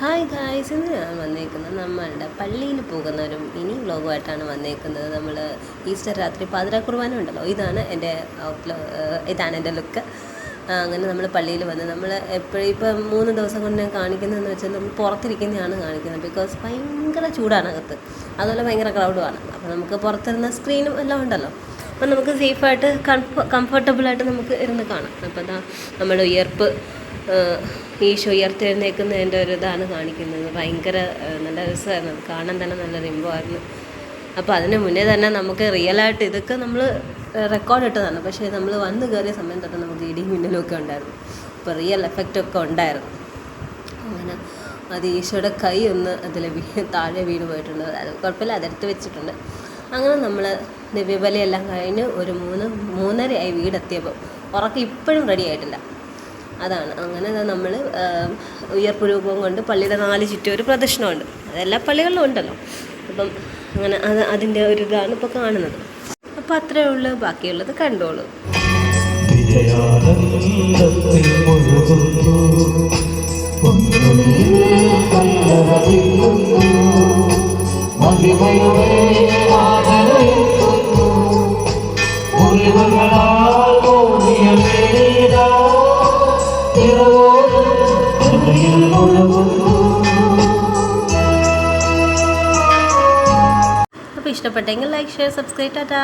Hi guys, ഇന്ന് ഞാൻ വന്നേക്കുന്നത് നമ്മളുടെ പള്ളിയിൽ പോകുന്ന ഒരു മിനി വ്ലോഗുമായിട്ടാണ് വന്നേക്കുന്നത്. നമ്മൾ ഈസ്റ്റർ രാത്രി പാതിരാ കുർബാന ഉണ്ടല്ലോ, ഇതാണ് എൻ്റെ ലുക്ക്. അങ്ങനെ നമ്മൾ പള്ളിയിൽ വന്ന് നമ്മൾ എപ്പോഴും ഇപ്പം 3 ദിവസം കൊണ്ട് ഞാൻ കാണിക്കുന്നതെന്ന് വെച്ചാൽ നമ്മൾ പുറത്തിരിക്കുന്നതാണ് കാണിക്കുന്നത്. ബിക്കോസ് ഭയങ്കര ചൂടാണ് അകത്ത്, അതുപോലെ ഭയങ്കര ക്രൗഡുമാണ്. അപ്പോൾ നമുക്ക് പുറത്തിരുന്ന സ്ക്രീനും എല്ലാം ഉണ്ടല്ലോ, അപ്പം നമുക്ക് സേഫായിട്ട് കംഫർട്ടബിളായിട്ട് നമുക്ക് ഇരുന്ന് കാണാം. അപ്പോൾ നമ്മൾ ഈശോ ഉയർത്തെഴുന്നേൽക്കുന്നതിൻ്റെ ഒരു ഇതാണ് കാണിക്കുന്നത്. ഭയങ്കര നല്ല രസമായിരുന്നു, അത് കാണാൻ തന്നെ നല്ല റിമ്പമായിരുന്നു. അപ്പോൾ അതിന് മുന്നേ തന്നെ നമുക്ക് റിയലായിട്ട് ഇതൊക്കെ നമ്മൾ റെക്കോർഡ് ഇട്ടതാണ്. പക്ഷേ നമ്മൾ വന്ന് കയറിയ സമയം തൊട്ട് നമുക്ക് ഇടിയും മിന്നലൊക്കെ ഉണ്ടായിരുന്നു. അപ്പോൾ റിയൽ എഫക്റ്റൊക്കെ ഉണ്ടായിരുന്നു. അങ്ങനെ അത് ഈശോയുടെ കൈ ഒന്ന് അതിൽ താഴെ വീണ് പോയിട്ടുണ്ട്. അത് കുഴപ്പമില്ല, അതെടുത്ത് വെച്ചിട്ടുണ്ട്. അങ്ങനെ നമ്മൾ ദിവ്യബലിയെല്ലാം കഴിഞ്ഞ് ഒരു 3:30 വീടെത്തിയപ്പോൾ ഉറക്കം ഇപ്പോഴും റെഡി ആയിട്ടില്ല. അതാണ്. അങ്ങനെ നമ്മൾ ഉയർപ്പ് രൂപം കൊണ്ട് പള്ളിയുടെ 4 ചുറ്റും ഒരു പ്രദക്ഷിണമുണ്ട്. അതെല്ലാ പള്ളികളിലും ഉണ്ടല്ലോ. അപ്പം അങ്ങനെ അതിൻ്റെ ഒരു ഇതാണ് ഇപ്പോൾ കാണുന്നത്. അപ്പോൾ അത്രയേ ഉള്ളൂ, ബാക്കിയുള്ളത് കണ്ടോളൂ. അപ്പോൾ ഇഷ്ടപ്പെട്ടെങ്കിൽ ലൈക്ക്, ഷെയർ, സബ്സ്ക്രൈബ്. ടാറ്റാ.